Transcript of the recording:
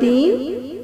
3